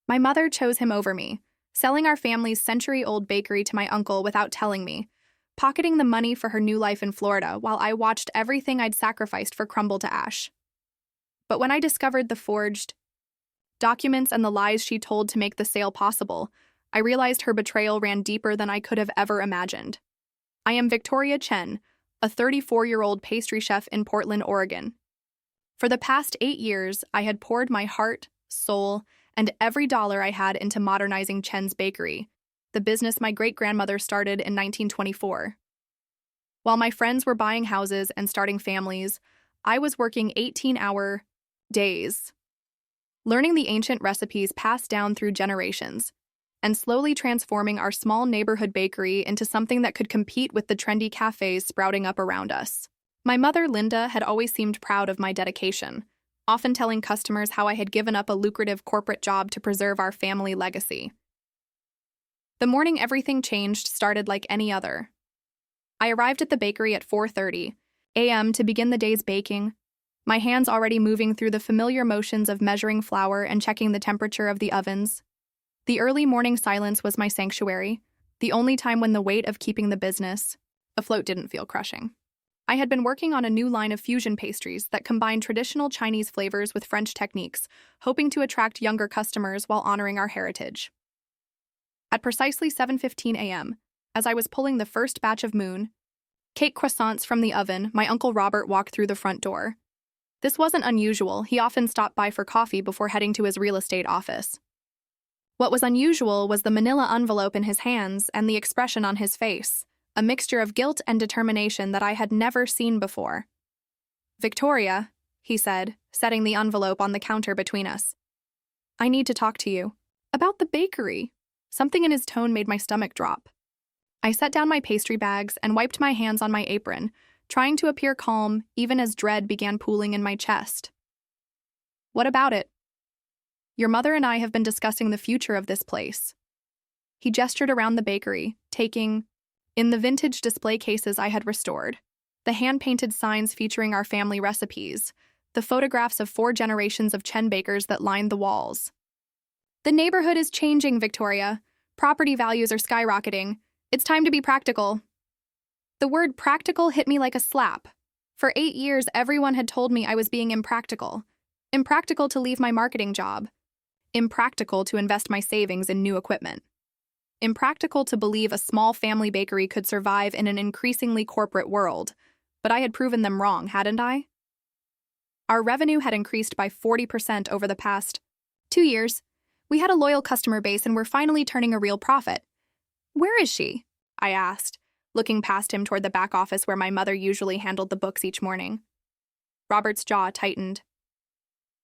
My mother chose him over me, selling our family's century-old bakery to my uncle without telling me, pocketing the money for her new life in Florida while I watched everything I'd sacrificed for crumble to ash. But when I discovered the forged documents and the lies she told to make the sale possible, I realized her betrayal ran deeper than I could have ever imagined. I am Victoria Chen, a 34-year-old pastry chef in Portland, Oregon. For the past 8 years, I had poured my heart, soul, and every dollar I had into modernizing Chen's Bakery, the business my great-grandmother started in 1924. While my friends were buying houses and starting families, I was working 18-hour days, learning the ancient recipes passed down through generations, and slowly transforming our small neighborhood bakery into something that could compete with the trendy cafes sprouting up around us. My mother, Linda, had always seemed proud of my dedication, often telling customers how I had given up a lucrative corporate job to preserve our family legacy. The morning everything changed started like any other. I arrived at the bakery at 4:30 a.m. to begin the day's baking, my hands already moving through the familiar motions of measuring flour and checking the temperature of the ovens. The early morning silence was my sanctuary, the only time when the weight of keeping the business afloat didn't feel crushing. I had been working on a new line of fusion pastries that combined traditional Chinese flavors with French techniques, hoping to attract younger customers while honoring our heritage. At precisely 7:15 a.m., as I was pulling the first batch of moon cake croissants from the oven, my Uncle Robert walked through the front door. This wasn't unusual. He often stopped by for coffee before heading to his real estate office. What was unusual was the manila envelope in his hands and the expression on his face, a mixture of guilt and determination that I had never seen before. "Victoria," he said, setting the envelope on the counter between us. "I need to talk to you. About the bakery." Something in his tone made my stomach drop. I set down my pastry bags and wiped my hands on my apron, trying to appear calm even as dread began pooling in my chest. "What about it?" "Your mother and I have been discussing the future of this place." He gestured around the bakery, taking in the vintage display cases I had restored, the hand-painted signs featuring our family recipes, the photographs of 4 generations of Chen bakers that lined the walls. "The neighborhood is changing, Victoria. Property values are skyrocketing. It's time to be practical." The word practical hit me like a slap. For 8 years, everyone had told me I was being impractical. Impractical to leave my marketing job. Impractical to invest my savings in new equipment. Impractical to believe a small family bakery could survive in an increasingly corporate world. But I had proven them wrong, hadn't I? Our revenue had increased by 40% over the past 2 years. We had a loyal customer base and were finally turning a real profit. "Where is she?" I asked, looking past him toward the back office where my mother usually handled the books each morning. Robert's jaw tightened.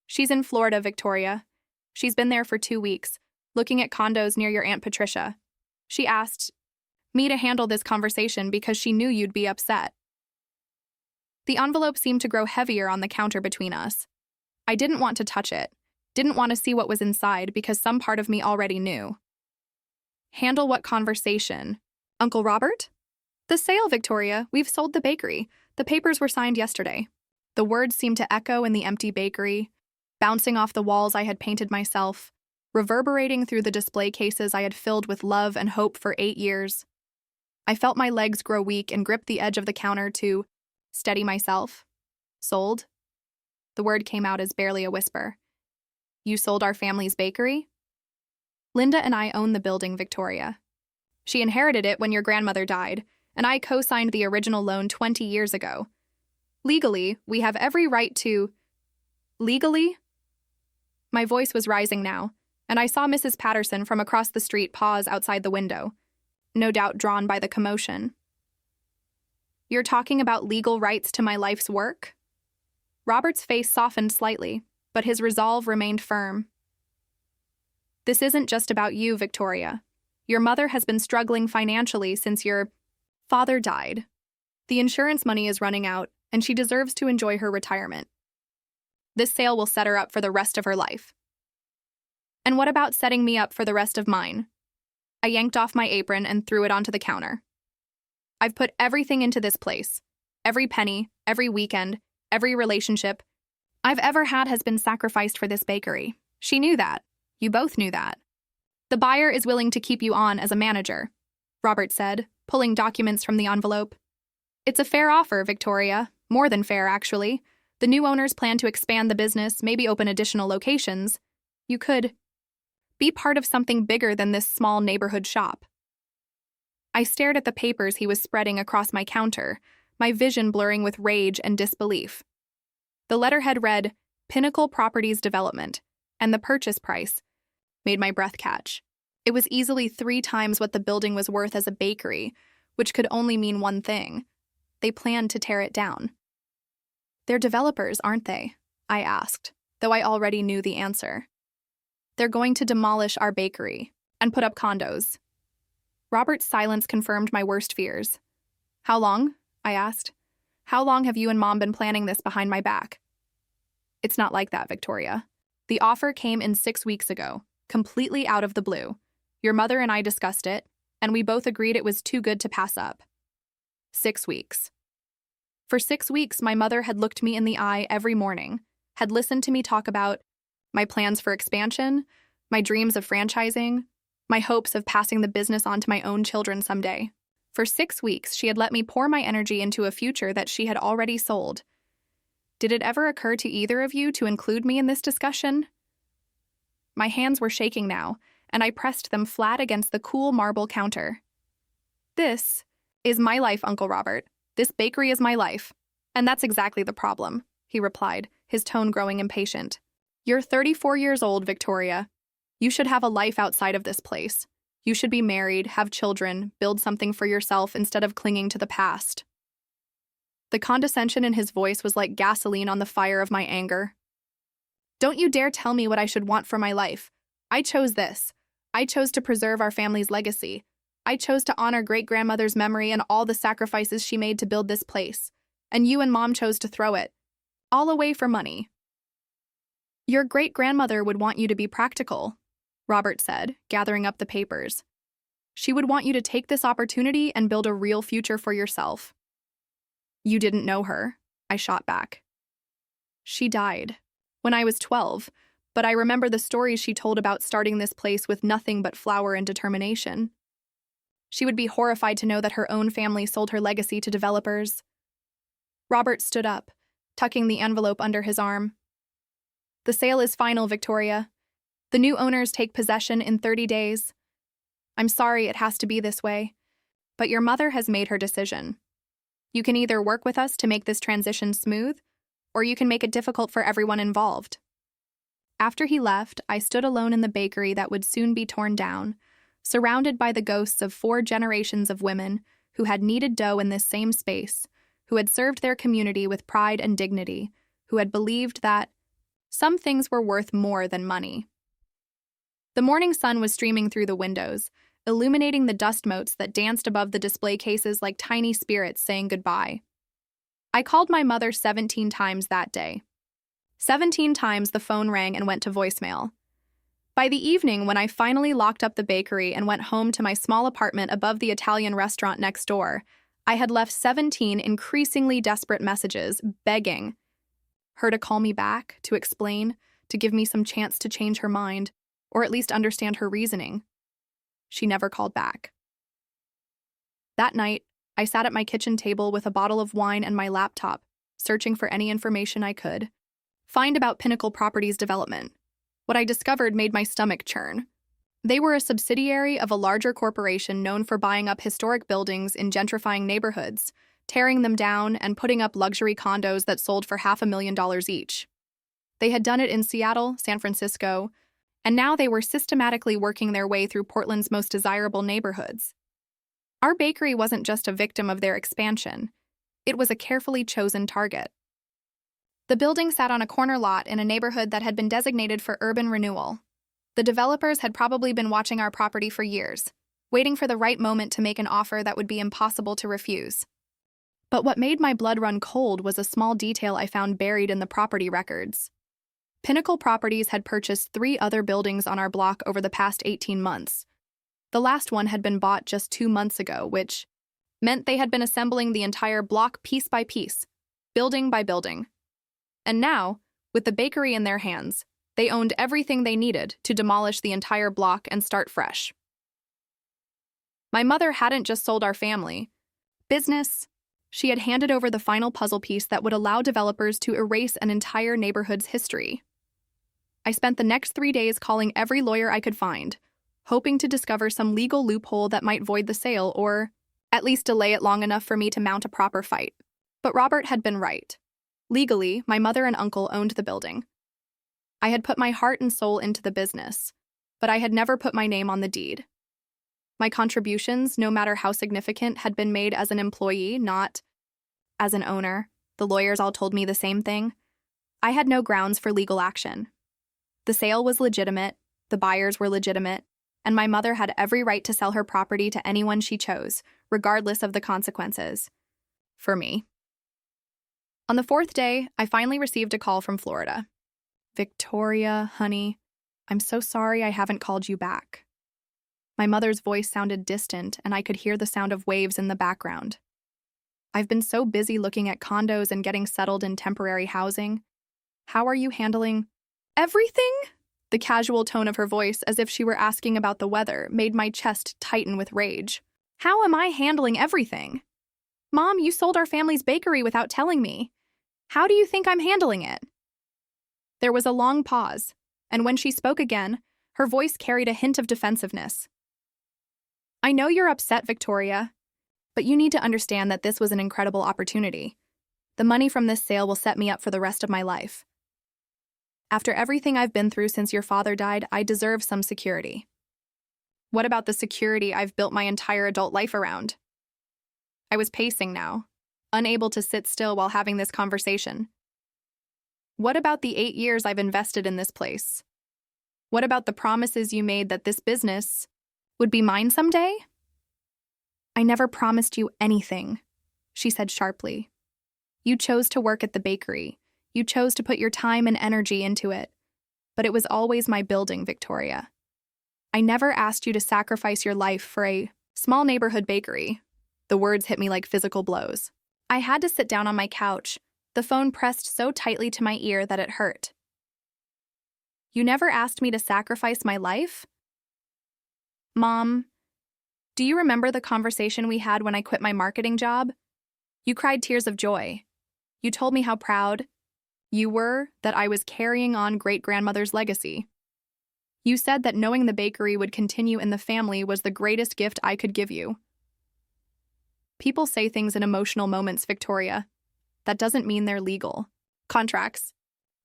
"She's in Florida, Victoria. She's been there for 2 weeks, looking at condos near your Aunt Patricia. She asked me to handle this conversation because she knew you'd be upset." The envelope seemed to grow heavier on the counter between us. I didn't want to touch it, didn't want to see what was inside because some part of me already knew. "Handle what conversation? Uncle Robert?" "The sale, Victoria. We've sold the bakery. The papers were signed yesterday." The words seemed to echo in the empty bakery, bouncing off the walls I had painted myself, reverberating through the display cases I had filled with love and hope for 8 years. I felt my legs grow weak and gripped the edge of the counter to steady myself. "Sold?" The word came out as barely a whisper. "You sold our family's bakery?" "Linda and I own the building, Victoria. She inherited it when your grandmother died, and I co-signed the original loan 20 years ago. Legally, we have every right to..." "Legally?" My voice was rising now, and I saw Mrs. Patterson from across the street pause outside the window, no doubt drawn by the commotion. "You're talking about legal rights to my life's work?" Robert's face softened slightly, but his resolve remained firm. "This isn't just about you, Victoria. Your mother has been struggling financially since your father died. The insurance money is running out, and she deserves to enjoy her retirement. This sale will set her up for the rest of her life." "And what about setting me up for the rest of mine?" I yanked off my apron and threw it onto the counter. "I've put everything into this place. Every penny, every weekend, every relationship I've ever had has been sacrificed for this bakery. She knew that. You both knew that. The buyer is willing to keep you on as a manager, Robert said, pulling documents from the envelope. It's a fair offer, Victoria. More than fair, actually. The new owners plan to expand the business, maybe open additional locations. You could be part of something bigger than this small neighborhood shop. I stared at the papers he was spreading across my counter, my vision blurring with rage and disbelief. The letterhead read, Pinnacle Properties Development, and the purchase price made my breath catch. It was easily 3 times what the building was worth as a bakery, which could only mean one thing. They planned to tear it down. They're developers, aren't they? I asked, though I already knew the answer. They're going to demolish our bakery and put up condos. Robert's silence confirmed my worst fears. How long? I asked. How long have you and Mom been planning this behind my back? It's not like that, Victoria. The offer came in 6 weeks ago, completely out of the blue. Your mother and I discussed it, and we both agreed it was too good to pass up. 6 weeks. For 6 weeks, my mother had looked me in the eye every morning, had listened to me talk about my plans for expansion, my dreams of franchising, my hopes of passing the business on to my own children someday. For 6 weeks, she had let me pour my energy into a future that she had already sold. Did it ever occur to either of you to include me in this discussion? My hands were shaking now, and I pressed them flat against the cool marble counter. This is my life, Uncle Robert. This bakery is my life. And that's exactly the problem, he replied, his tone growing impatient. You're 34 years old, Victoria. You should have a life outside of this place. You should be married, have children, build something for yourself instead of clinging to the past. The condescension in his voice was like gasoline on the fire of my anger. Don't you dare tell me what I should want for my life. I chose this. I chose to preserve our family's legacy. I chose to honor great-grandmother's memory and all the sacrifices she made to build this place. And you and Mom chose to throw it. All away for money. Your great-grandmother would want you to be practical, Robert said, gathering up the papers. She would want you to take this opportunity and build a real future for yourself. You didn't know her, I shot back. She died when I was 12, but I remember the stories she told about starting this place with nothing but flour and determination. She would be horrified to know that her own family sold her legacy to developers. Robert stood up, tucking the envelope under his arm. The sale is final, Victoria. The new owners take possession in 30 days. I'm sorry it has to be this way, but your mother has made her decision. You can either work with us to make this transition smooth, or you can make it difficult for everyone involved. After he left, I stood alone in the bakery that would soon be torn down, surrounded by the ghosts of 4 generations of women who had kneaded dough in this same space, who had served their community with pride and dignity, who had believed that some things were worth more than money. The morning sun was streaming through the windows, illuminating the dust motes that danced above the display cases like tiny spirits saying goodbye. I called my mother 17 times that day. 17 times the phone rang and went to voicemail. By the evening, when I finally locked up the bakery and went home to my small apartment above the Italian restaurant next door, I had left 17 increasingly desperate messages, begging her to call me back, to explain, to give me some chance to change her mind, or at least understand her reasoning. She never called back. That night, I sat at my kitchen table with a bottle of wine and my laptop, searching for any information I could find about Pinnacle Properties Development. What I discovered made my stomach churn. They were a subsidiary of a larger corporation known for buying up historic buildings in gentrifying neighborhoods, tearing them down, and putting up luxury condos that sold for $500,000 each. They had done it in Seattle, San Francisco, and now they were systematically working their way through Portland's most desirable neighborhoods. Our bakery wasn't just a victim of their expansion. It was a carefully chosen target. The building sat on a corner lot in a neighborhood that had been designated for urban renewal. The developers had probably been watching our property for years, waiting for the right moment to make an offer that would be impossible to refuse. But what made my blood run cold was a small detail I found buried in the property records. Pinnacle Properties had purchased 3 other buildings on our block over the past 18 months. The last one had been bought just 2 months ago, which meant they had been assembling the entire block piece by piece, building by building. And now, with the bakery in their hands, They owned everything they needed to demolish the entire block and start fresh. My mother hadn't just sold our family business. She had handed over the final puzzle piece that would allow developers to erase an entire neighborhood's history. I spent the next 3 days calling every lawyer I could find, hoping to discover some legal loophole that might void the sale or at least delay it long enough for me to mount a proper fight. But Robert had been right. Legally, my mother and uncle owned the building. I had put my heart and soul into the business, but I had never put my name on the deed. My contributions, no matter how significant, had been made as an employee, not as an owner. The lawyers all told me the same thing. I had no grounds for legal action. The sale was legitimate, the buyers were legitimate, and my mother had every right to sell her property to anyone she chose, regardless of the consequences. For me. On the 4th day, I finally received a call from Florida. "Victoria, honey, I'm so sorry I haven't called you back." My mother's voice sounded distant, and I could hear the sound of waves in the background. "I've been so busy looking at condos and getting settled in temporary housing. How are you handling everything?" The casual tone of her voice, as if she were asking about the weather, made my chest tighten with rage. How am I handling everything? Mom, you sold our family's bakery without telling me. How do you think I'm handling it? There was a long pause, and when she spoke again, her voice carried a hint of defensiveness. "I know you're upset, Victoria, but you need to understand that this was an incredible opportunity. The money from this sale will set me up for the rest of my life. After everything I've been through since your father died, I deserve some security." What about the security I've built my entire adult life around? I was pacing now, unable to sit still while having this conversation. What about the 8 years I've invested in this place? What about the promises you made that this business would be mine someday? "I never promised you anything," she said sharply. "You chose to work at the bakery. You chose to put your time and energy into it. But it was always my building, Victoria. I never asked you to sacrifice your life for a small neighborhood bakery." The words hit me like physical blows. I had to sit down on my couch, the phone pressed so tightly to my ear that it hurt. "You never asked me to sacrifice my life?" "Mom, do you remember the conversation we had when I quit my marketing job? You cried tears of joy. You told me how proud you were that I was carrying on great-grandmother's legacy. You said that knowing the bakery would continue in the family was the greatest gift I could give you." People say things in emotional moments, Victoria. That doesn't mean they're legal. Contracts.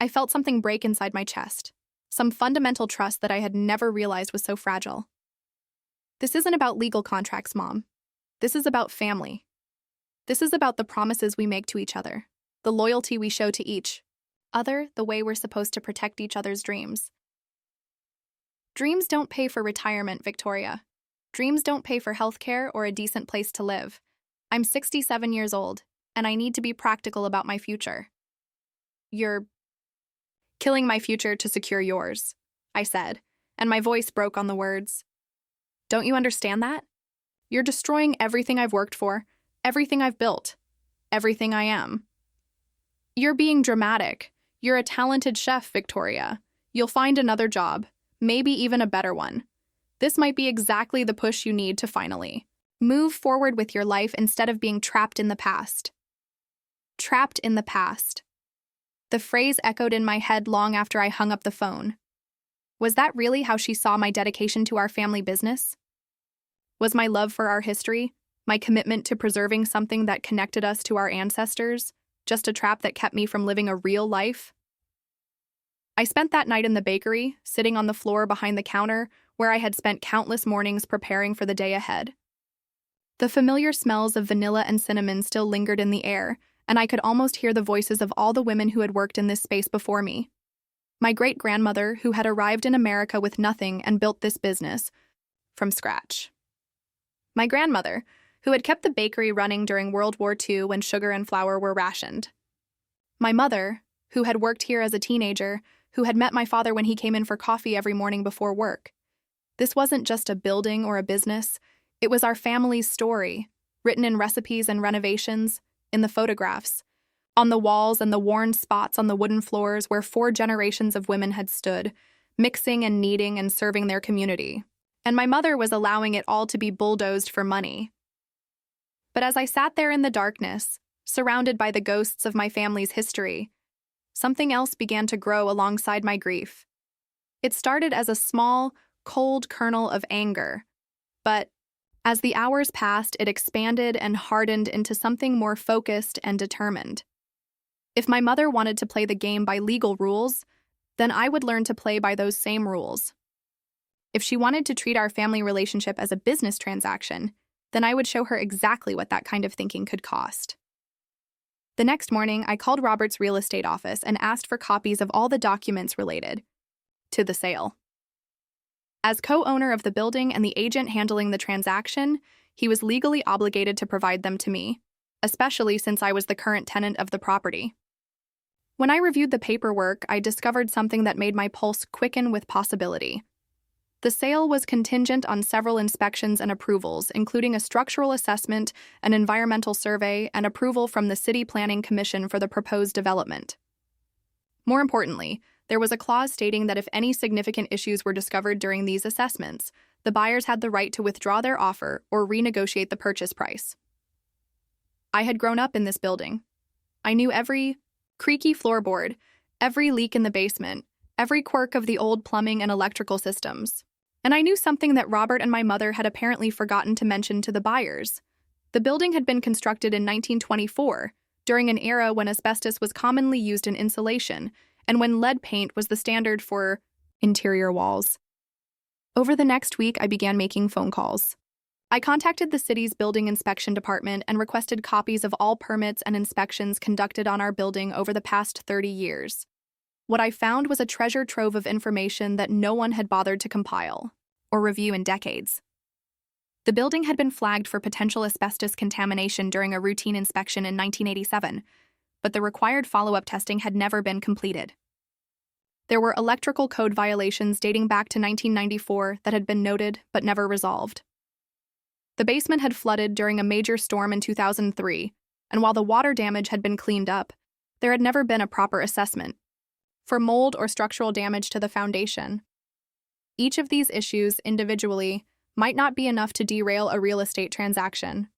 I felt something break inside my chest. Some fundamental trust that I had never realized was so fragile. This isn't about legal contracts, Mom. This is about family. This is about the promises we make to each other, the loyalty we show to each other, the way we're supposed to protect each other's dreams. Dreams don't pay for retirement, Victoria. Dreams don't pay for healthcare or a decent place to live. I'm 67 years old, and I need to be practical about my future. "You're killing my future to secure yours," I said, and my voice broke on the words. "Don't you understand that? You're destroying everything I've worked for, everything I've built, everything I am." "You're being dramatic. You're a talented chef, Victoria. You'll find another job, maybe even a better one. This might be exactly the push you need to finally move forward with your life instead of being trapped in the past." Trapped in the past. The phrase echoed in my head long after I hung up the phone. Was that really how she saw my dedication to our family business? Was my love for our history, my commitment to preserving something that connected us to our ancestors, just a trap that kept me from living a real life? I spent that night in the bakery, sitting on the floor behind the counter, where I had spent countless mornings preparing for the day ahead. The familiar smells of vanilla and cinnamon still lingered in the air, and I could almost hear the voices of all the women who had worked in this space before me. My great-grandmother, who had arrived in America with nothing and built this business from scratch. My grandmother, who had kept the bakery running during World War II when sugar and flour were rationed. My mother, who had worked here as a teenager, who had met my father when he came in for coffee every morning before work. This wasn't just a building or a business. It was our family's story, written in recipes and renovations, in the photographs. on the walls and the worn spots on the wooden floors where 4 generations of women had stood, mixing and kneading and serving their community. And my mother was allowing it all to be bulldozed for money. But as I sat there in the darkness, surrounded by the ghosts of my family's history, something else began to grow alongside my grief. It started as a small, cold kernel of anger, but as the hours passed, it expanded and hardened into something more focused and determined. If my mother wanted to play the game by legal rules, then I would learn to play by those same rules. If she wanted to treat our family relationship as a business transaction, then I would show her exactly what that kind of thinking could cost. The next morning, I called Robert's real estate office and asked for copies of all the documents related to the sale. As co-owner of the building and the agent handling the transaction, he was legally obligated to provide them to me, especially since I was the current tenant of the property. When I reviewed the paperwork, I discovered something that made my pulse quicken with possibility. The sale was contingent on several inspections and approvals, including a structural assessment, an environmental survey, and approval from the City Planning Commission for the proposed development. More importantly, there was a clause stating that if any significant issues were discovered during these assessments, the buyers had the right to withdraw their offer or renegotiate the purchase price. I had grown up in this building. I knew every creaky floorboard, every leak in the basement, every quirk of the old plumbing and electrical systems. And I knew something that Robert and my mother had apparently forgotten to mention to the buyers. The building had been constructed in 1924, during an era when asbestos was commonly used in insulation, and when lead paint was the standard for interior walls. Over the next week, I began making phone calls. I contacted the city's building inspection department and requested copies of all permits and inspections conducted on our building over the past 30 years. What I found was a treasure trove of information that no one had bothered to compile or review in decades. The building had been flagged for potential asbestos contamination during a routine inspection in 1987, but the required follow-up testing had never been completed. There were electrical code violations dating back to 1994 that had been noted but never resolved. The basement had flooded during a major storm in 2003, and while the water damage had been cleaned up, there had never been a proper assessment for mold or structural damage to the foundation. Each of these issues individually might not be enough to derail a real estate transaction,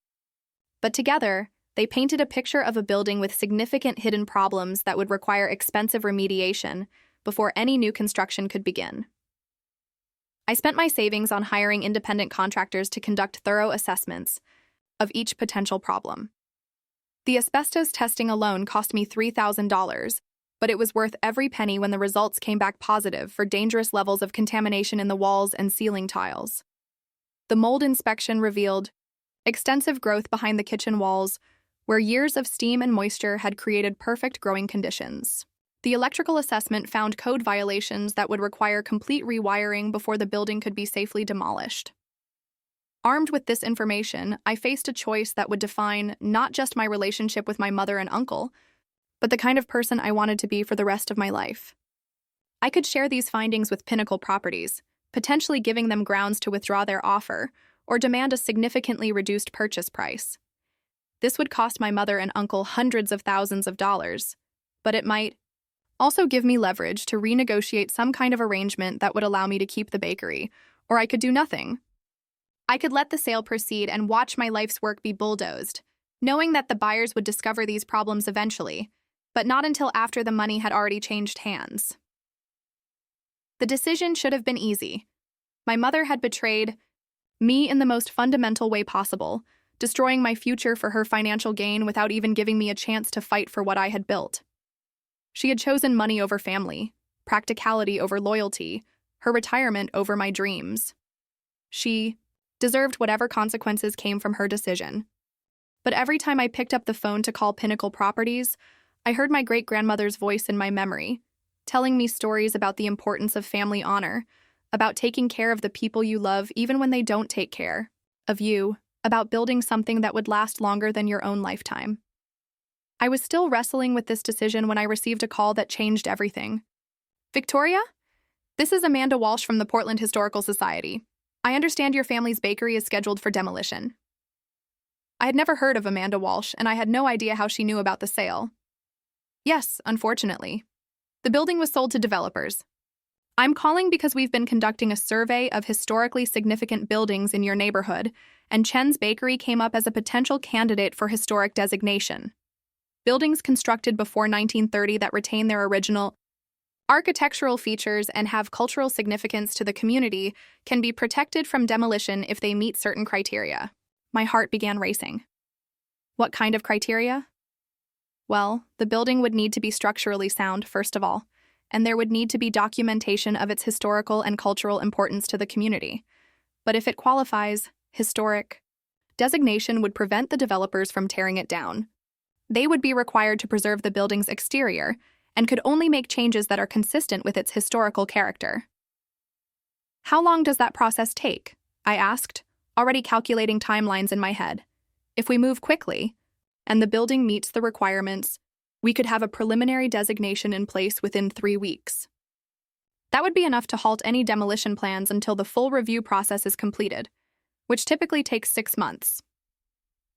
but together, they painted a picture of a building with significant hidden problems that would require expensive remediation before any new construction could begin. I spent my savings on hiring independent contractors to conduct thorough assessments of each potential problem. The asbestos testing alone cost me $3,000, but it was worth every penny when the results came back positive for dangerous levels of contamination in the walls and ceiling tiles. The mold inspection revealed extensive growth behind the kitchen walls, where years of steam and moisture had created perfect growing conditions. The electrical assessment found code violations that would require complete rewiring before the building could be safely demolished. Armed with this information, I faced a choice that would define not just my relationship with my mother and uncle, but the kind of person I wanted to be for the rest of my life. I could share these findings with Pinnacle Properties, potentially giving them grounds to withdraw their offer or demand a significantly reduced purchase price. This would cost my mother and uncle hundreds of thousands of dollars, but it might also give me leverage to renegotiate some kind of arrangement that would allow me to keep the bakery, or I could do nothing. I could let the sale proceed and watch my life's work be bulldozed, knowing that the buyers would discover these problems eventually, but not until after the money had already changed hands. The decision should have been easy. My mother had betrayed me in the most fundamental way possible, destroying my future for her financial gain without even giving me a chance to fight for what I had built. She had chosen money over family, practicality over loyalty, her retirement over my dreams. She deserved whatever consequences came from her decision. But every time I picked up the phone to call Pinnacle Properties, I heard my great-grandmother's voice in my memory, telling me stories about the importance of family honor, about taking care of the people you love even when they don't take care of you, about building something that would last longer than your own lifetime. I was still wrestling with this decision when I received a call that changed everything. Victoria? This is Amanda Walsh from the Portland Historical Society. I understand your family's bakery is scheduled for demolition. I had never heard of Amanda Walsh, and I had no idea how she knew about the sale. Yes, unfortunately. The building was sold to developers. I'm calling because we've been conducting a survey of historically significant buildings in your neighborhood, and Chen's Bakery came up as a potential candidate for historic designation. Buildings constructed before 1930 that retain their original architectural features and have cultural significance to the community can be protected from demolition if they meet certain criteria. My heart began racing. What kind of criteria? Well, the building would need to be structurally sound, first of all, and there would need to be documentation of its historical and cultural importance to the community. But if it qualifies, historic designation would prevent the developers from tearing it down. They would be required to preserve the building's exterior and could only make changes that are consistent with its historical character. How long does that process take? I asked, already calculating timelines in my head. If we move quickly, and the building meets the requirements, we could have a preliminary designation in place within 3 weeks. That would be enough to halt any demolition plans until the full review process is completed, which typically takes 6 months.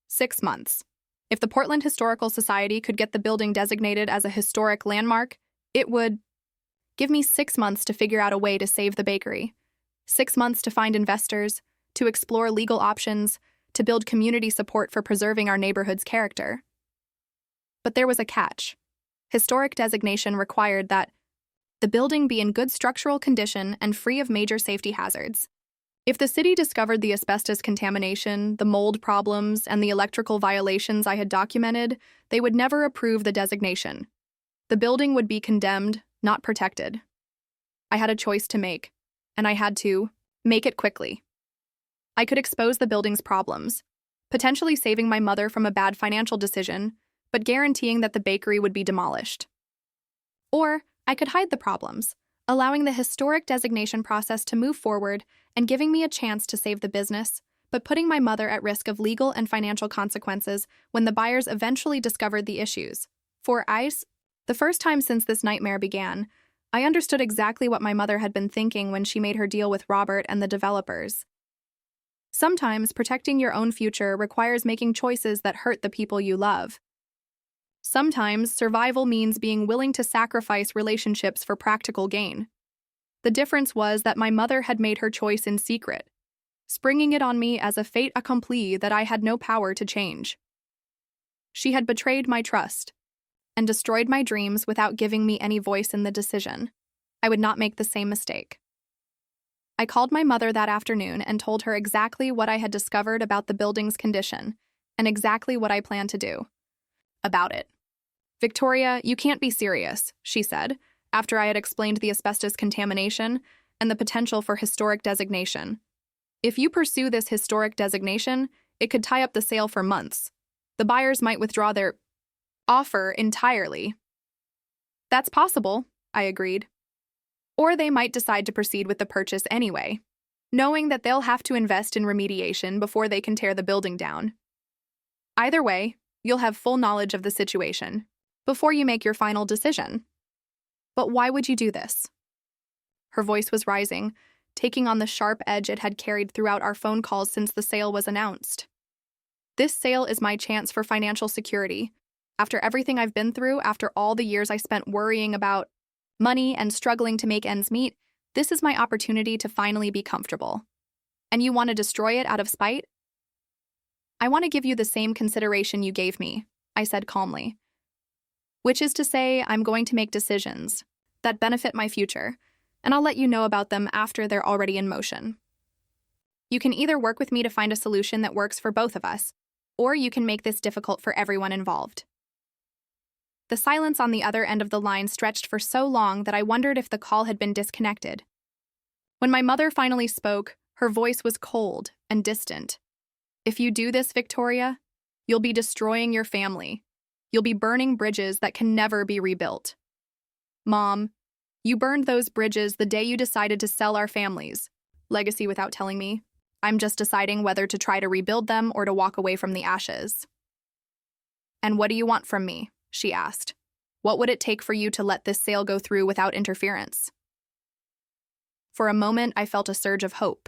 6 months. If the Portland Historical Society could get the building designated as a historic landmark, it would give me 6 months to figure out a way to save the bakery, 6 months to find investors, to explore legal options, to build community support for preserving our neighborhood's character. But there was a catch. Historic designation required that the building be in good structural condition and free of major safety hazards. If the city discovered the asbestos contamination, the mold problems, and the electrical violations I had documented, they would never approve the designation. The building would be condemned, not protected. I had a choice to make, and I had to make it quickly. I could expose the building's problems, potentially saving my mother from a bad financial decision, but guaranteeing that the bakery would be demolished. Or I could hide the problems, allowing the historic designation process to move forward and giving me a chance to save the business, but putting my mother at risk of legal and financial consequences when the buyers eventually discovered the issues. The first time since this nightmare began, I understood exactly what my mother had been thinking when she made her deal with Robert and the developers. Sometimes protecting your own future requires making choices that hurt the people you love. Sometimes survival means being willing to sacrifice relationships for practical gain. The difference was that my mother had made her choice in secret, springing it on me as a fait accompli that I had no power to change. She had betrayed my trust and destroyed my dreams without giving me any voice in the decision. I would not make the same mistake. I called my mother that afternoon and told her exactly what I had discovered about the building's condition and exactly what I planned to do about it. "Victoria, you can't be serious," she said, after I had explained the asbestos contamination and the potential for historic designation. "If you pursue this historic designation, it could tie up the sale for months. The buyers might withdraw their offer entirely." "That's possible," I agreed. "Or they might decide to proceed with the purchase anyway, knowing that they'll have to invest in remediation before they can tear the building down. Either way, you'll have full knowledge of the situation before you make your final decision. But why would you do this?" Her voice was rising, taking on the sharp edge it had carried throughout our phone calls since the sale was announced. "This sale is my chance for financial security. After everything I've been through, after all the years I spent worrying about money and struggling to make ends meet, this is my opportunity to finally be comfortable. And you want to destroy it out of spite?" "I want to give you the same consideration you gave me," I said calmly. "Which is to say, I'm going to make decisions that benefit my future, and I'll let you know about them after they're already in motion. You can either work with me to find a solution that works for both of us, or you can make this difficult for everyone involved." The silence on the other end of the line stretched for so long that I wondered if the call had been disconnected. When my mother finally spoke, her voice was cold and distant. "If you do this, Victoria, you'll be destroying your family. You'll be burning bridges that can never be rebuilt. Mom, you burned those bridges the day you decided to sell our family's legacy without telling me. I'm just deciding whether to try to rebuild them or to walk away from the ashes." "And what do you want from me?" she asked. "What would it take for you to let this sale go through without interference?" For a moment, I felt a surge of hope.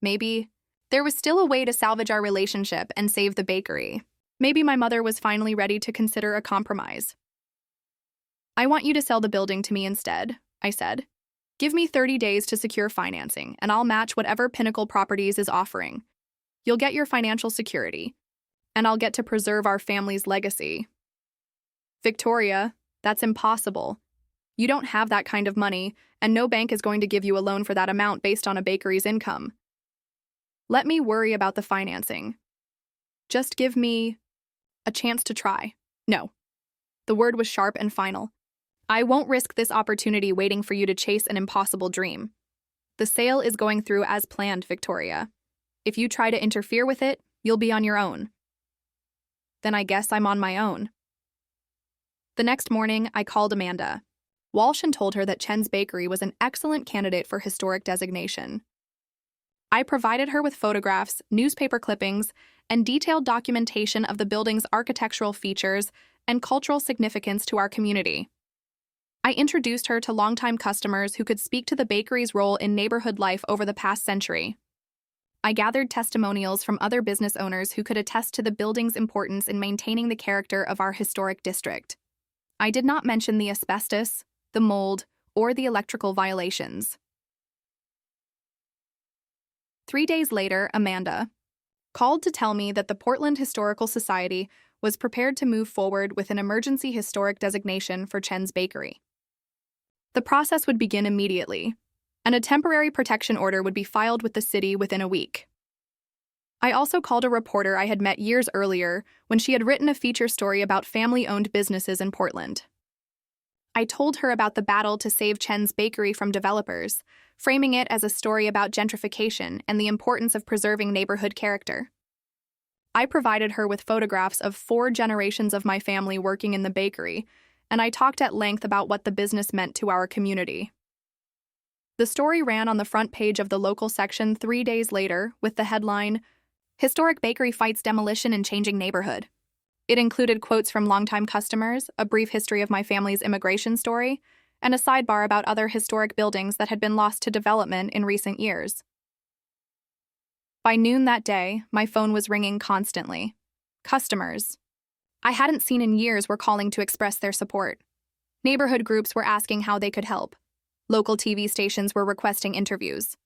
Maybe there was still a way to salvage our relationship and save the bakery. Maybe my mother was finally ready to consider a compromise. I want you to sell the building to me instead, I said. Give me 30 days to secure financing, and I'll match whatever Pinnacle Properties is offering. You'll get your financial security, and I'll get to preserve our family's legacy. Victoria, that's impossible. You don't have that kind of money, and no bank is going to give you a loan for that amount based on a bakery's income. Let me worry about the financing. Just give me a chance to try. No. The word was sharp and final. I won't risk this opportunity waiting for you to chase an impossible dream. The sale is going through as planned, Victoria. If you try to interfere with it, you'll be on your own. Then I guess I'm on my own. The next morning, I called Amanda Walsh and told her that Chen's Bakery was an excellent candidate for historic designation. I provided her with photographs, newspaper clippings, and detailed documentation of the building's architectural features and cultural significance to our community. I introduced her to longtime customers who could speak to the bakery's role in neighborhood life over the past century. I gathered testimonials from other business owners who could attest to the building's importance in maintaining the character of our historic district. I did not mention the asbestos, the mold, or the electrical violations. 3 days later, Amanda called to tell me that the Portland Historical Society was prepared to move forward with an emergency historic designation for Chen's Bakery. The process would begin immediately, and a temporary protection order would be filed with the city within a week. I also called a reporter I had met years earlier when she had written a feature story about family-owned businesses in Portland. I told her about the battle to save Chen's Bakery from developers, framing it as a story about gentrification and the importance of preserving neighborhood character. I provided her with photographs of 4 generations of my family working in the bakery, and I talked at length about what the business meant to our community. The story ran on the front page of the local section 3 days later with the headline, "Historic Bakery Fights Demolition in Changing Neighborhood." It included quotes from longtime customers, a brief history of my family's immigration story, and a sidebar about other historic buildings that had been lost to development in recent years. By noon that day, my phone was ringing constantly. Customers I hadn't seen in years were calling to express their support. Neighborhood groups were asking how they could help. Local TV stations were requesting interviews.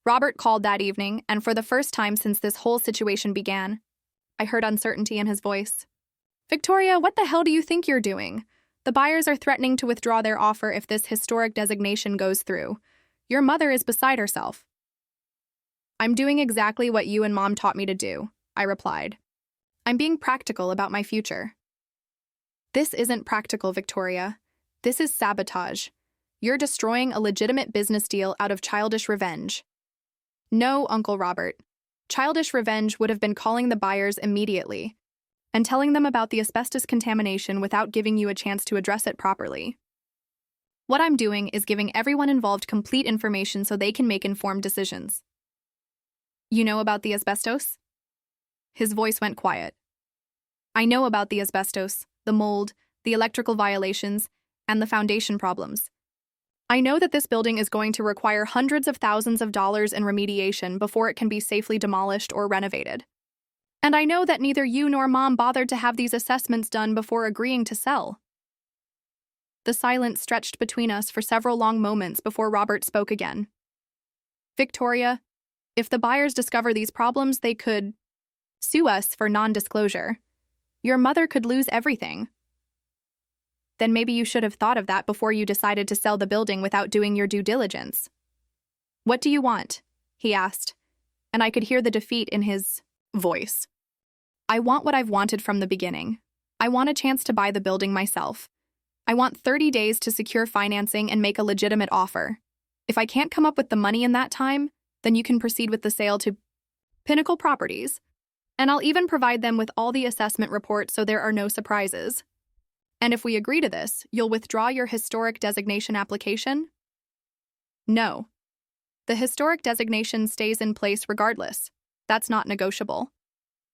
Robert called that evening, and for the first time since this whole situation began, I heard uncertainty in his voice. "Victoria, what the hell do you think you're doing? The buyers are threatening to withdraw their offer if this historic designation goes through. Your mother is beside herself." "I'm doing exactly what you and Mom taught me to do," I replied. "I'm being practical about my future." "This isn't practical, Victoria. This is sabotage. You're destroying a legitimate business deal out of childish revenge." "No, Uncle Robert. Childish revenge would have been calling the buyers immediately and telling them about the asbestos contamination without giving you a chance to address it properly. What I'm doing is giving everyone involved complete information so they can make informed decisions." "You know about the asbestos?" His voice went quiet. "I know about the asbestos, the mold, the electrical violations, and the foundation problems. I know that this building is going to require hundreds of thousands of dollars in remediation before it can be safely demolished or renovated. And I know that neither you nor Mom bothered to have these assessments done before agreeing to sell." The silence stretched between us for several long moments before Robert spoke again. "Victoria, if the buyers discover these problems, they could sue us for non-disclosure. Your mother could lose everything." "Then maybe you should have thought of that before you decided to sell the building without doing your due diligence." "What do you want?" he asked, and I could hear the defeat in his voice. "I want what I've wanted from the beginning. I want a chance to buy the building myself. I want 30 days to secure financing and make a legitimate offer. If I can't come up with the money in that time, then you can proceed with the sale to Pinnacle Properties. And I'll even provide them with all the assessment reports so there are no surprises. And if we agree to this, you'll withdraw your historic designation application?" "No. The historic designation stays in place regardless. That's not negotiable.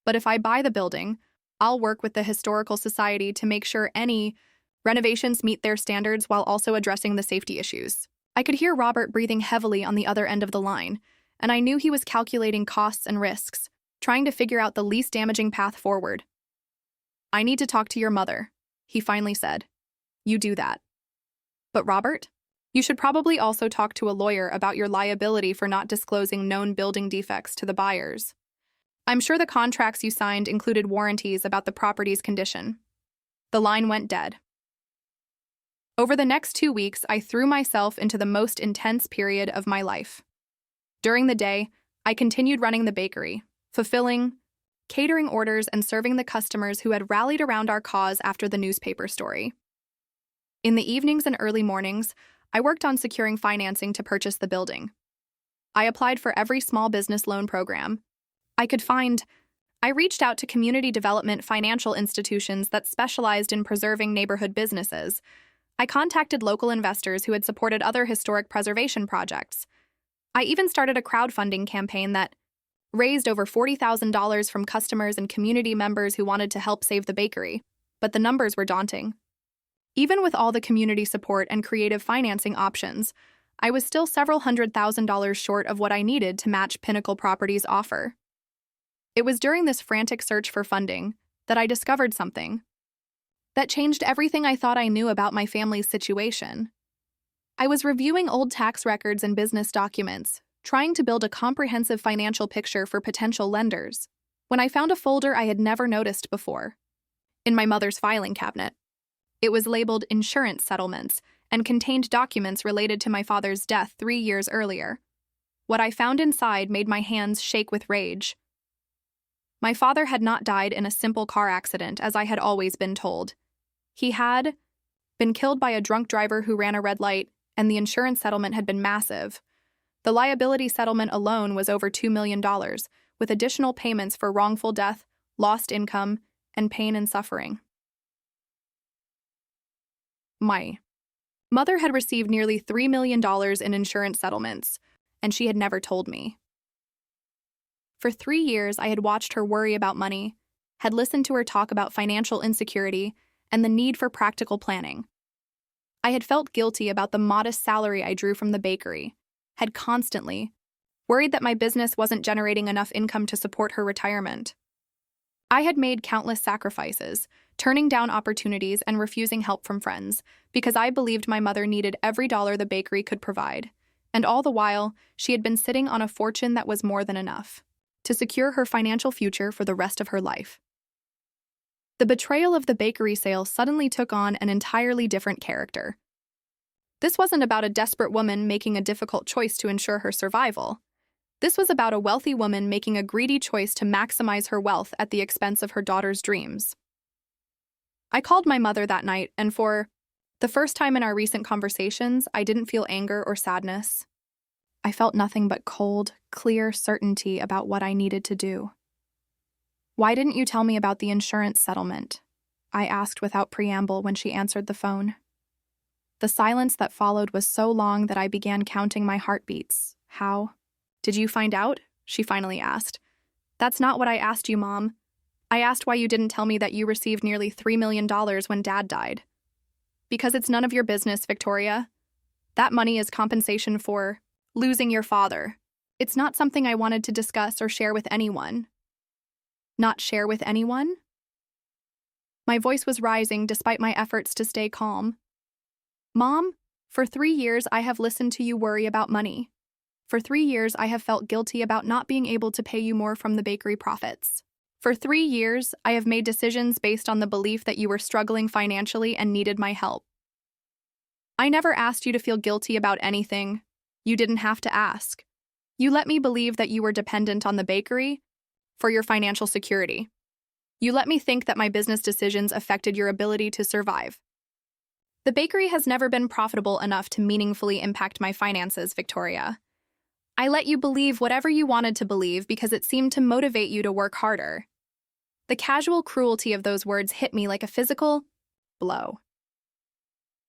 But if I buy the building, I'll work with the Historical Society to make sure any renovations meet their standards while also addressing the safety issues." I could hear Robert breathing heavily on the other end of the line, and I knew he was calculating costs and risks, trying to figure out the least damaging path forward. "I need to talk to your mother," he finally said. You do that. But Robert, you should probably also talk to a lawyer about your liability for not disclosing known building defects to the buyers. I'm sure the contracts you signed included warranties about the property's condition. The line went dead. Over the next 2 weeks, I threw myself into the most intense period of my life. During the day, I continued running the bakery, fulfilling catering orders and serving the customers who had rallied around our cause after the newspaper story. In the evenings and early mornings, I worked on securing financing to purchase the building. I applied for every small business loan program I could find. I reached out to community development financial institutions that specialized in preserving neighborhood businesses. I contacted local investors who had supported other historic preservation projects. I even started a crowdfunding campaign that raised over $40,000 from customers and community members who wanted to help save the bakery, but the numbers were daunting. Even with all the community support and creative financing options, I was still several $100,000 short of what I needed to match Pinnacle Properties' offer. It was during this frantic search for funding that I discovered something that changed everything I thought I knew about my family's situation. I was reviewing old tax records and business documents, trying to build a comprehensive financial picture for potential lenders, when I found a folder I had never noticed before. In my mother's filing cabinet. It was labeled Insurance Settlements and contained documents related to my father's death 3 years earlier. What I found inside made my hands shake with rage. My father had not died in a simple car accident, as I had always been told. He had been killed by a drunk driver who ran a red light, and the insurance settlement had been massive. The liability settlement alone was over $2 million, with additional payments for wrongful death, lost income, and pain and suffering. My mother had received nearly $3 million in insurance settlements, and she had never told me. For 3 years, I had watched her worry about money, had listened to her talk about financial insecurity and the need for practical planning. I had felt guilty about the modest salary I drew from the bakery, had constantly worried that my business wasn't generating enough income to support her retirement. I had made countless sacrifices, turning down opportunities and refusing help from friends, because I believed my mother needed every dollar the bakery could provide, and all the while, she had been sitting on a fortune that was more than enough to secure her financial future for the rest of her life. The betrayal of the bakery sale suddenly took on an entirely different character. This wasn't about a desperate woman making a difficult choice to ensure her survival. This was about a wealthy woman making a greedy choice to maximize her wealth at the expense of her daughter's dreams. I called my mother that night, and for the first time in our recent conversations, I didn't feel anger or sadness. I felt nothing but cold, clear certainty about what I needed to do. "Why didn't you tell me about the insurance settlement?" I asked without preamble when she answered the phone. The silence that followed was so long that I began counting my heartbeats. "How did you find out?" she finally asked. "That's not what I asked you, Mom. I asked why you didn't tell me that you received nearly $3 million when Dad died." "Because it's none of your business, Victoria. That money is compensation for losing your father. It's not something I wanted to discuss or share with anyone." "Not share with anyone?" My voice was rising despite my efforts to stay calm. "Mom, for 3 years I have listened to you worry about money. For 3 years I have felt guilty about not being able to pay you more from the bakery profits. For 3 years I have made decisions based on the belief that you were struggling financially and needed my help. I never asked you to feel guilty about anything. You didn't have to ask. You let me believe that you were dependent on the bakery for your financial security. You let me think that my business decisions affected your ability to survive. The bakery has never been profitable enough to meaningfully impact my finances, Victoria. I let you believe whatever you wanted to believe because it seemed to motivate you to work harder." The casual cruelty of those words hit me like a physical blow.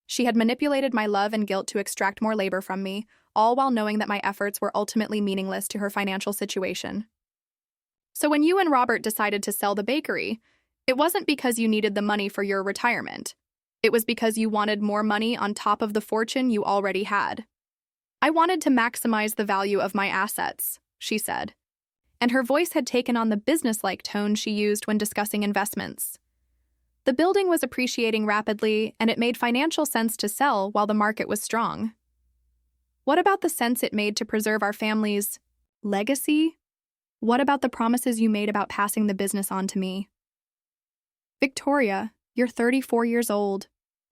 She had manipulated my love and guilt to extract more labor from me, all while knowing that my efforts were ultimately meaningless to her financial situation. "So when you and Robert decided to sell the bakery, it wasn't because you needed the money for your retirement. It was because you wanted more money on top of the fortune you already had." "I wanted to maximize the value of my assets," she said, and her voice had taken on the businesslike tone she used when discussing investments. The building was appreciating rapidly, and it made financial sense to sell while the market was strong. What about the sense it made to preserve our family's legacy? What about the promises you made about passing the business on to me? Victoria, you're 34 years old.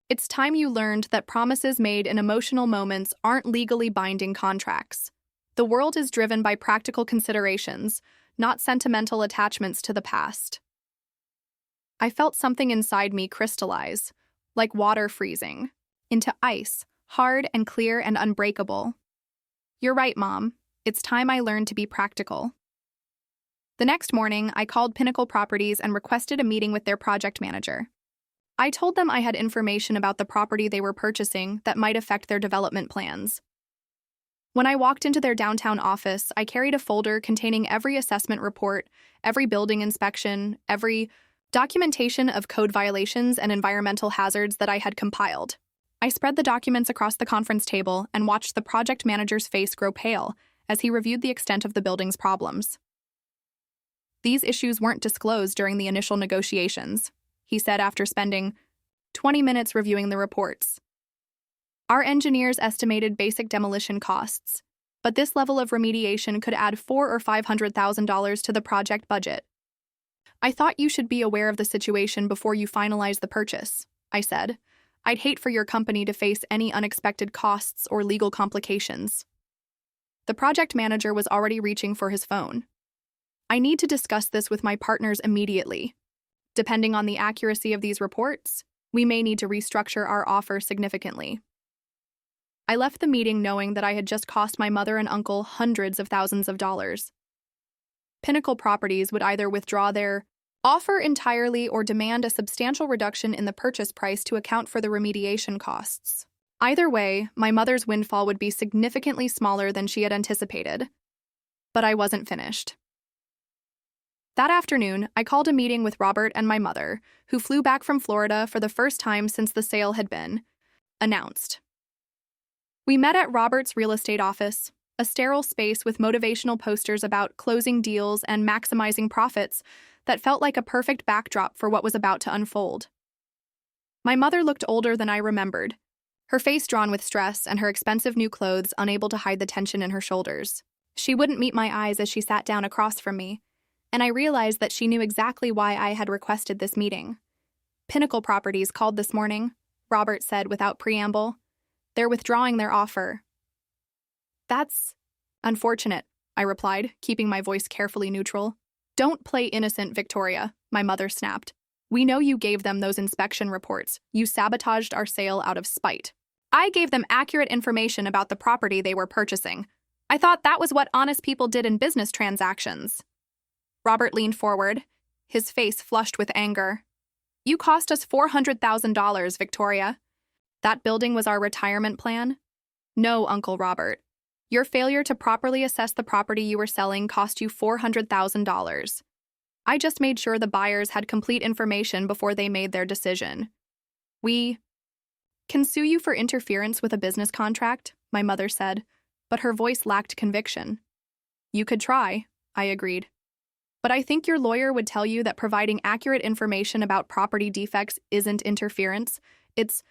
It's time you learned that promises made in emotional moments aren't legally binding contracts. The world is driven by practical considerations, not sentimental attachments to the past. I felt something inside me crystallize, like water freezing, into ice, hard and clear and unbreakable. You're right, Mom. It's time I learned to be practical. The next morning, I called Pinnacle Properties and requested a meeting with their project manager. I told them I had information about the property they were purchasing that might affect their development plans. When I walked into their downtown office, I carried a folder containing every assessment report, every building inspection, every documentation of code violations and environmental hazards that I had compiled. I spread the documents across the conference table and watched the project manager's face grow pale as he reviewed the extent of the building's problems. These issues weren't disclosed during the initial negotiations, he said after spending 20 minutes reviewing the reports. Our engineers estimated basic demolition costs, but this level of remediation could add $400,000 or $500,000 to the project budget. I thought you should be aware of the situation before you finalize the purchase, I said. I'd hate for your company to face any unexpected costs or legal complications. The project manager was already reaching for his phone. I need to discuss this with my partners immediately. Depending on the accuracy of these reports, we may need to restructure our offer significantly. I left the meeting knowing that I had just cost my mother and uncle hundreds of thousands of dollars. Pinnacle Properties would either withdraw their offer entirely or demand a substantial reduction in the purchase price to account for the remediation costs. Either way, my mother's windfall would be significantly smaller than she had anticipated. But I wasn't finished. That afternoon, I called a meeting with Robert and my mother, who flew back from Florida for the first time since the sale had been announced. We met at Robert's real estate office, a sterile space with motivational posters about closing deals and maximizing profits that felt like a perfect backdrop for what was about to unfold. My mother looked older than I remembered, her face drawn with stress and her expensive new clothes unable to hide the tension in her shoulders. She wouldn't meet my eyes as she sat down across from me, and I realized that she knew exactly why I had requested this meeting. Pinnacle Properties called this morning, Robert said without preamble. They're withdrawing their offer. That's unfortunate, I replied, keeping my voice carefully neutral. Don't play innocent, Victoria, my mother snapped. We know you gave them those inspection reports. You sabotaged our sale out of spite. I gave them accurate information about the property they were purchasing. I thought that was what honest people did in business transactions. Robert leaned forward, his face flushed with anger. You cost us $400,000, Victoria. That building was our retirement plan? No, Uncle Robert. Your failure to properly assess the property you were selling cost you $400,000. I just made sure the buyers had complete information before they made their decision. We can sue you for interference with a business contract, my mother said, but her voice lacked conviction. You could try, I agreed. But I think your lawyer would tell you that providing accurate information about property defects isn't interference, it's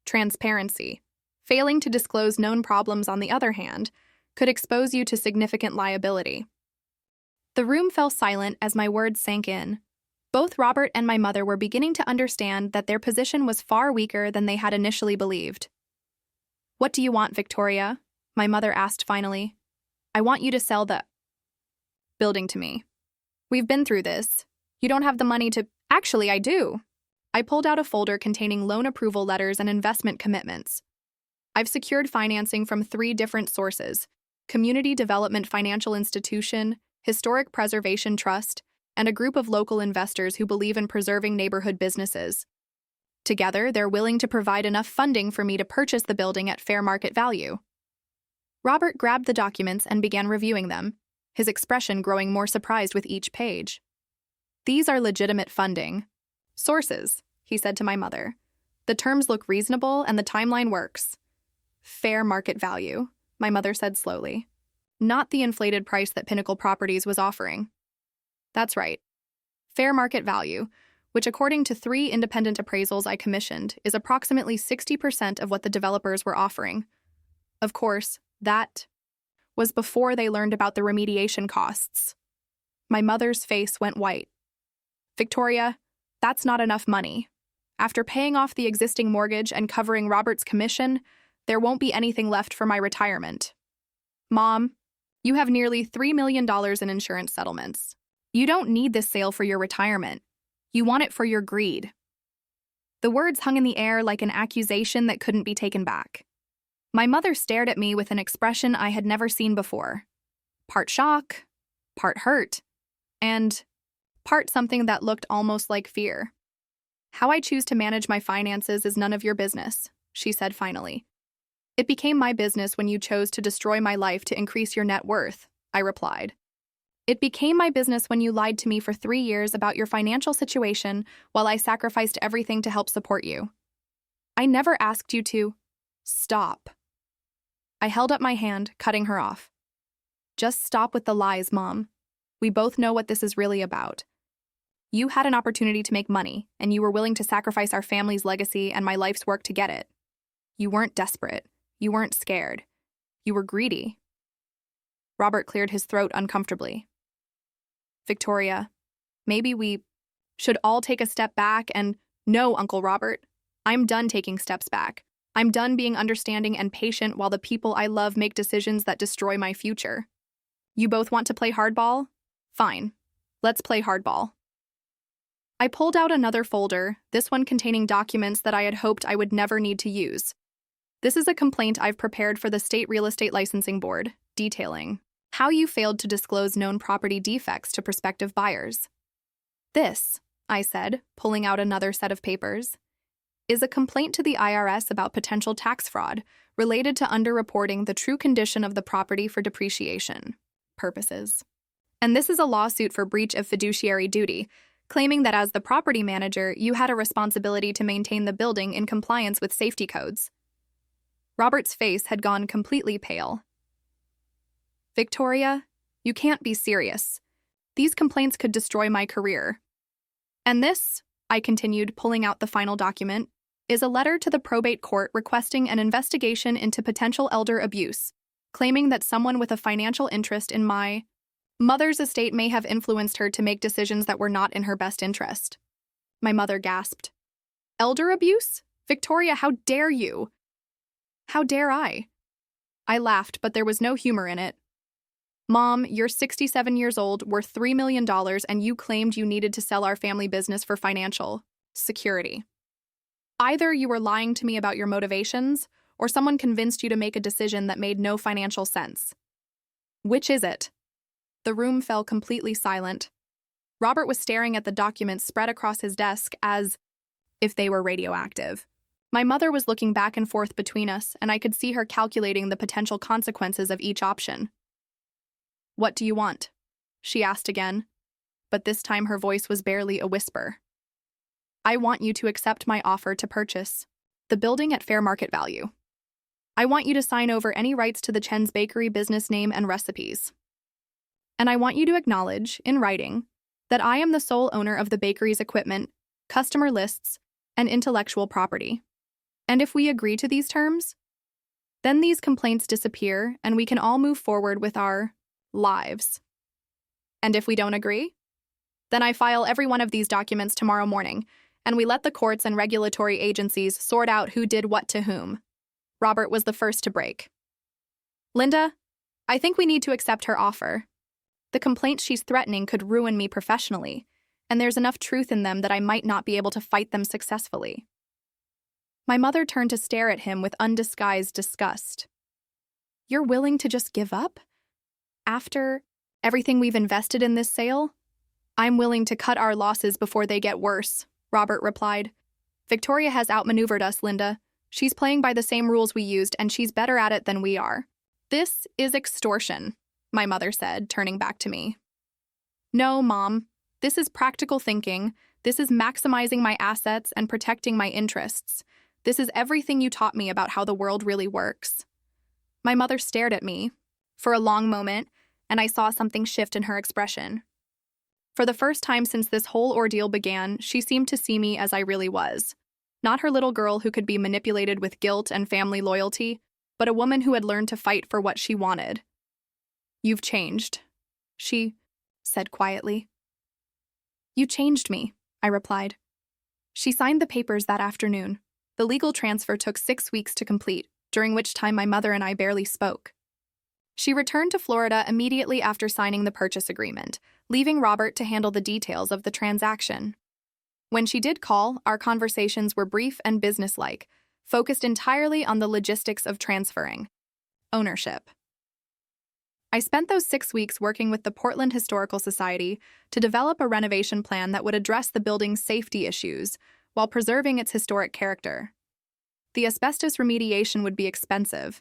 transparency. Failing to disclose known problems, on the other hand, could expose you to significant liability. The room fell silent as my words sank in. Both Robert and my mother were beginning to understand that their position was far weaker than they had initially believed. What do you want, Victoria? My mother asked finally. I want you to sell the building to me. We've been through this. You don't have the money to— Actually, I do. I pulled out a folder containing loan approval letters and investment commitments. I've secured financing from 3 different sources: Community Development Financial Institution, Historic Preservation Trust, and a group of local investors who believe in preserving neighborhood businesses. Together, they're willing to provide enough funding for me to purchase the building at fair market value. Robert grabbed the documents and began reviewing them, his expression growing more surprised with each page. These are legitimate funding sources, he said to my mother. The terms look reasonable and the timeline works. Fair market value, my mother said slowly. Not the inflated price that Pinnacle Properties was offering. That's right. Fair market value, which according to 3 independent appraisals I commissioned, is approximately 60% of what the developers were offering. Of course, that was before they learned about the remediation costs. My mother's face went white. Victoria, that's not enough money. After paying off the existing mortgage and covering Robert's commission, there won't be anything left for my retirement. Mom, you have nearly $3 million in insurance settlements. You don't need this sale for your retirement. You want it for your greed. The words hung in the air like an accusation that couldn't be taken back. My mother stared at me with an expression I had never seen before. Part shock, part hurt, and part something that looked almost like fear. How I choose to manage my finances is none of your business, she said finally. It became my business when you chose to destroy my life to increase your net worth, I replied. It became my business when you lied to me for 3 years about your financial situation while I sacrificed everything to help support you. I never asked you to stop. I held up my hand, cutting her off. Just stop with the lies, Mom. We both know what this is really about. You had an opportunity to make money, and you were willing to sacrifice our family's legacy and my life's work to get it. You weren't desperate. You weren't scared. You were greedy. Robert cleared his throat uncomfortably. Victoria, maybe we should all take a step back and— No, Uncle Robert. I'm done taking steps back. I'm done being understanding and patient while the people I love make decisions that destroy my future. You both want to play hardball? Fine. Let's play hardball. I pulled out another folder, this one containing documents that I had hoped I would never need to use. This is a complaint I've prepared for the State Real Estate Licensing Board, detailing how you failed to disclose known property defects to prospective buyers. This, I said, pulling out another set of papers, is a complaint to the IRS about potential tax fraud related to underreporting the true condition of the property for depreciation purposes. And this is a lawsuit for breach of fiduciary duty, claiming that as the property manager, you had a responsibility to maintain the building in compliance with safety codes. Robert's face had gone completely pale. Victoria, you can't be serious. These complaints could destroy my career. And this, I continued, pulling out the final document, is a letter to the probate court requesting an investigation into potential elder abuse, claiming that someone with a financial interest in my mother's estate may have influenced her to make decisions that were not in her best interest. My mother gasped. Elder abuse? Victoria, how dare you? How dare I? I laughed, but there was no humor in it. Mom, you're 67 years old, worth $3 million, and you claimed you needed to sell our family business for financial security. Either you were lying to me about your motivations, or someone convinced you to make a decision that made no financial sense. Which is it? The room fell completely silent. Robert was staring at the documents spread across his desk as if they were radioactive. My mother was looking back and forth between us, and I could see her calculating the potential consequences of each option. What do you want? She asked again, but this time her voice was barely a whisper. I want you to accept my offer to purchase the building at fair market value. I want you to sign over any rights to the Chen's Bakery business name and recipes. And I want you to acknowledge, in writing, that I am the sole owner of the bakery's equipment, customer lists, and intellectual property. And if we agree to these terms, then these complaints disappear and we can all move forward with our lives. And if we don't agree, then I file every one of these documents tomorrow morning, and we let the courts and regulatory agencies sort out who did what to whom. Robert was the first to break. Linda, I think we need to accept her offer. The complaints she's threatening could ruin me professionally, and there's enough truth in them that I might not be able to fight them successfully. My mother turned to stare at him with undisguised disgust. You're willing to just give up? After everything we've invested in this sale? I'm willing to cut our losses before they get worse, Robert replied. Victoria has outmaneuvered us, Linda. She's playing by the same rules we used, and she's better at it than we are. This is extortion, my mother said, turning back to me. No, Mom. This is practical thinking. This is maximizing my assets and protecting my interests. This is everything you taught me about how the world really works. My mother stared at me for a long moment, and I saw something shift in her expression. For the first time since this whole ordeal began, she seemed to see me as I really was. Not her little girl who could be manipulated with guilt and family loyalty, but a woman who had learned to fight for what she wanted. "You've changed," she said quietly. "You changed me," I replied. She signed the papers that afternoon. The legal transfer took 6 weeks to complete, during which time my mother and I barely spoke. She returned to Florida immediately after signing the purchase agreement, leaving Robert to handle the details of the transaction. When she did call, our conversations were brief and businesslike, focused entirely on the logistics of transferring ownership. I spent those 6 weeks working with the Portland Historical Society to develop a renovation plan that would address the building's safety issues while preserving its historic character. The asbestos remediation would be expensive,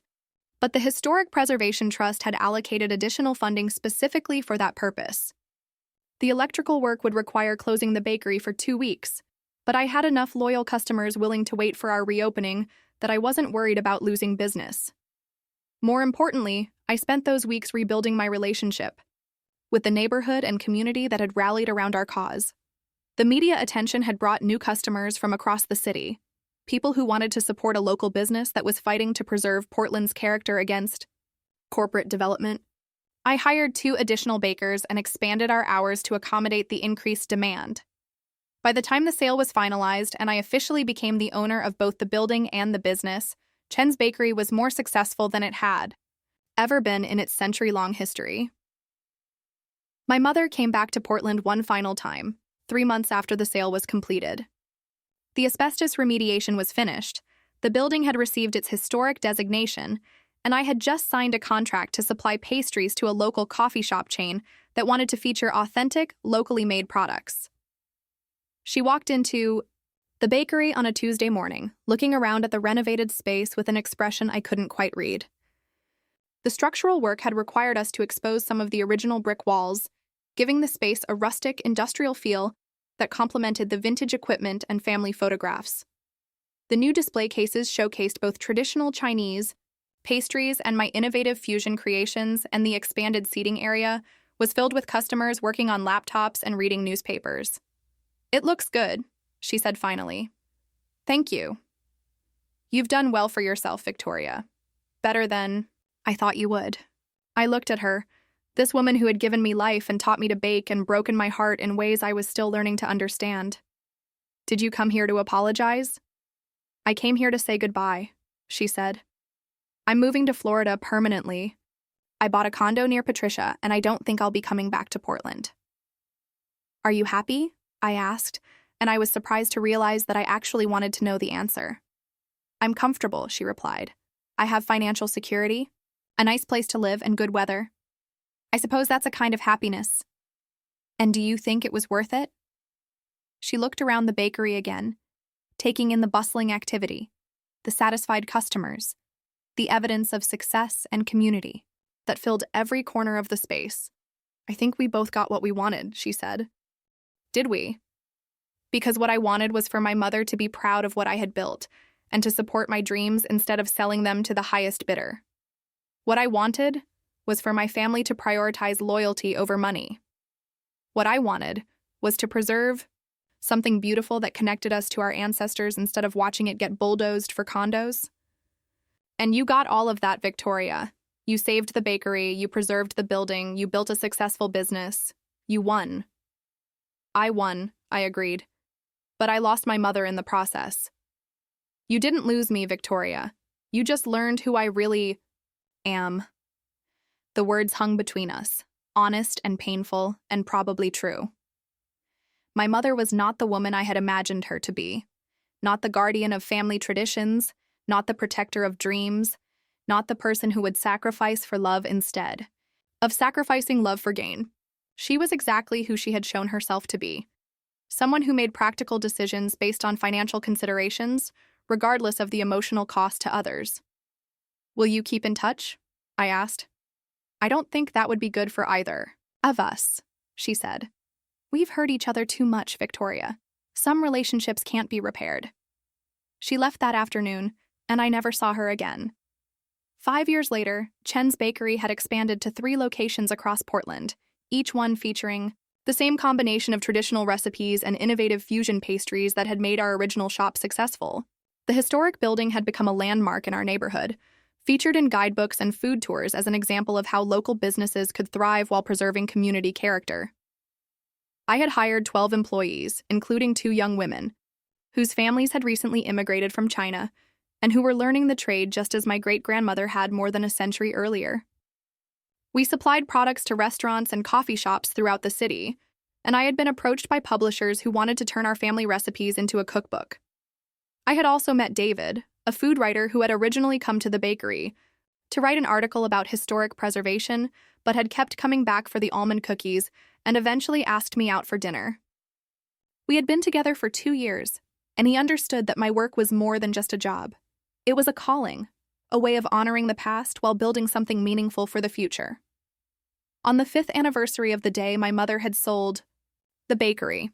but the Historic Preservation Trust had allocated additional funding specifically for that purpose. The electrical work would require closing the bakery for 2 weeks, but I had enough loyal customers willing to wait for our reopening that I wasn't worried about losing business. More importantly, I spent those weeks rebuilding my relationship with the neighborhood and community that had rallied around our cause. The media attention had brought new customers from across the city, people who wanted to support a local business that was fighting to preserve Portland's character against corporate development. I hired 2 additional bakers and expanded our hours to accommodate the increased demand. By the time the sale was finalized and I officially became the owner of both the building and the business, Chen's Bakery was more successful than it had ever been in its century-long history. My mother came back to Portland one final time, 3 months after the sale was completed. The asbestos remediation was finished, the building had received its historic designation, and I had just signed a contract to supply pastries to a local coffee shop chain that wanted to feature authentic, locally made products. She walked into the bakery on a Tuesday morning, looking around at the renovated space with an expression I couldn't quite read. The structural work had required us to expose some of the original brick walls, giving the space a rustic, industrial feel that complemented the vintage equipment and family photographs. The new display cases showcased both traditional Chinese pastries and my innovative fusion creations, and the expanded seating area was filled with customers working on laptops and reading newspapers. "It looks good," she said finally. "Thank you. You've done well for yourself, Victoria. Better than I thought you would." I looked at her, this woman who had given me life and taught me to bake and broken my heart in ways I was still learning to understand. "Did you come here to apologize?" "I came here to say goodbye," she said. "I'm moving to Florida permanently. I bought a condo near Patricia, and I don't think I'll be coming back to Portland." "Are you happy?" I asked, and I was surprised to realize that I actually wanted to know the answer. "I'm comfortable," she replied. "I have financial security, a nice place to live, and good weather. I suppose that's a kind of happiness." "And do you think it was worth it?" She looked around the bakery again, taking in the bustling activity, the satisfied customers, the evidence of success and community that filled every corner of the space. "I think we both got what we wanted," she said. "Did we?" "Because what I wanted was for my mother to be proud of what I had built and to support my dreams instead of selling them to the highest bidder. What I wanted was for my family to prioritize loyalty over money. What I wanted was to preserve something beautiful that connected us to our ancestors instead of watching it get bulldozed for condos. And you got all of that, Victoria. You saved the bakery, you preserved the building, you built a successful business. You won." "I won," I agreed. "But I lost my mother in the process." "You didn't lose me, Victoria. You just learned who I really am." The words hung between us, honest and painful, and probably true. My mother was not the woman I had imagined her to be. Not the guardian of family traditions, not the protector of dreams, not the person who would sacrifice for love instead of sacrificing love for gain. She was exactly who she had shown herself to be. Someone who made practical decisions based on financial considerations, regardless of the emotional cost to others. "Will you keep in touch?" I asked. "I don't think that would be good for either of us," she said. "We've hurt each other too much, Victoria. Some relationships can't be repaired." She left that afternoon, and I never saw her again. 5 years later, Chen's Bakery had expanded to 3 locations across Portland, each one featuring the The same combination of traditional recipes and innovative fusion pastries that had made our original shop successful. The historic building had become a landmark in our neighborhood, featured in guidebooks and food tours as an example of how local businesses could thrive while preserving community character. I had hired 12 employees, including 2 young women, whose families had recently immigrated from China and who were learning the trade just as my great-grandmother had more than a century earlier. We supplied products to restaurants and coffee shops throughout the city, and I had been approached by publishers who wanted to turn our family recipes into a cookbook. I had also met David, a food writer who had originally come to the bakery to write an article about historic preservation, but had kept coming back for the almond cookies and eventually asked me out for dinner. We had been together for 2 years, and he understood that my work was more than just a job. It was a calling, a way of honoring the past while building something meaningful for the future. On the 5th anniversary of the day my mother had sold the bakery,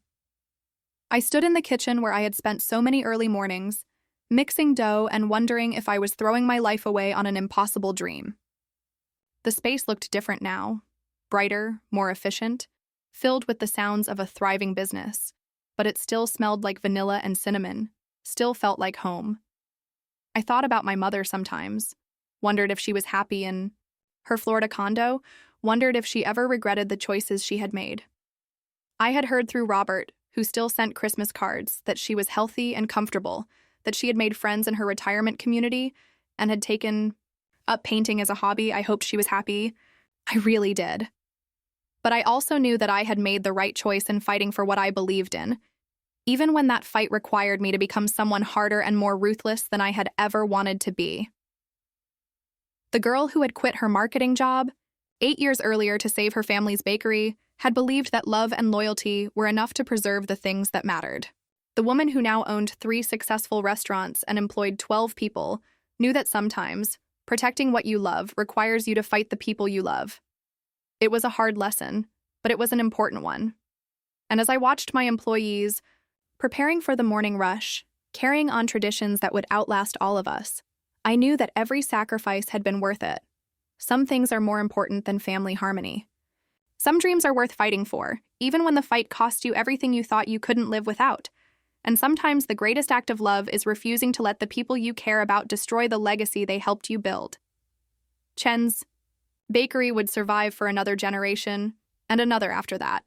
I stood in the kitchen where I had spent so many early mornings, mixing dough and wondering if I was throwing my life away on an impossible dream. The space looked different now, brighter, more efficient, filled with the sounds of a thriving business, but it still smelled like vanilla and cinnamon, still felt like home. I thought about my mother sometimes, wondered if she was happy in her Florida condo, wondered if she ever regretted the choices she had made. I had heard through Robert, who still sent Christmas cards, that she was healthy and comfortable, that she had made friends in her retirement community, and had taken up painting as a hobby. I hoped she was happy. I really did. But I also knew that I had made the right choice in fighting for what I believed in, even when that fight required me to become someone harder and more ruthless than I had ever wanted to be. The girl who had quit her marketing job 8 years earlier to save her family's bakery had believed that love and loyalty were enough to preserve the things that mattered. The woman who now owned 3 successful restaurants and employed 12 people knew that sometimes protecting what you love requires you to fight the people you love. It was a hard lesson, but it was an important one. And as I watched my employees preparing for the morning rush, carrying on traditions that would outlast all of us, I knew that every sacrifice had been worth it. Some things are more important than family harmony. Some dreams are worth fighting for, even when the fight cost you everything you thought you couldn't live without. And sometimes the greatest act of love is refusing to let the people you care about destroy the legacy they helped you build. Chen's bakery would survive for another generation, and another after that.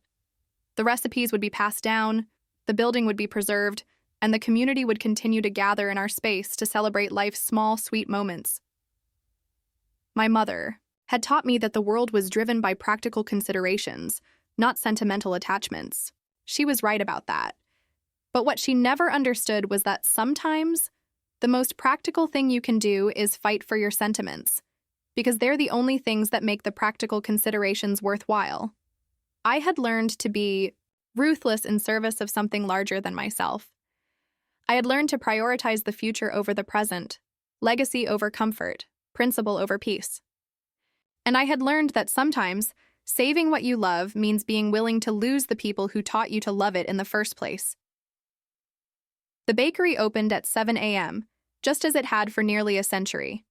The recipes would be passed down, the building would be preserved, and the community would continue to gather in our space to celebrate life's small, sweet moments. My mother had taught me that the world was driven by practical considerations, not sentimental attachments. She was right about that. But what she never understood was that sometimes the most practical thing you can do is fight for your sentiments, because they're the only things that make the practical considerations worthwhile. I had learned to be ruthless in service of something larger than myself. I had learned to prioritize the future over the present, legacy over comfort, principle over peace. And I had learned that sometimes saving what you love means being willing to lose the people who taught you to love it in the first place. The bakery opened at 7 a.m., just as it had for nearly a century.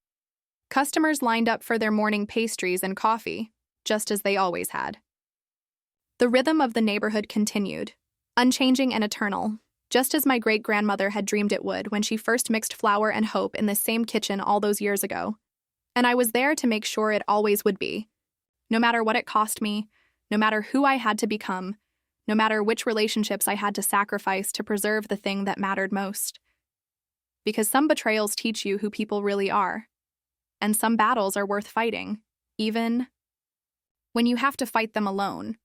Customers lined up for their morning pastries and coffee, just as they always had. The rhythm of the neighborhood continued, unchanging and eternal, just as my great-grandmother had dreamed it would when she first mixed flour and hope in the same kitchen all those years ago. And I was there to make sure it always would be. No matter what it cost me, no matter who I had to become, no matter which relationships I had to sacrifice to preserve the thing that mattered most. Because some betrayals teach you who people really are, and some battles are worth fighting, even when you have to fight them alone.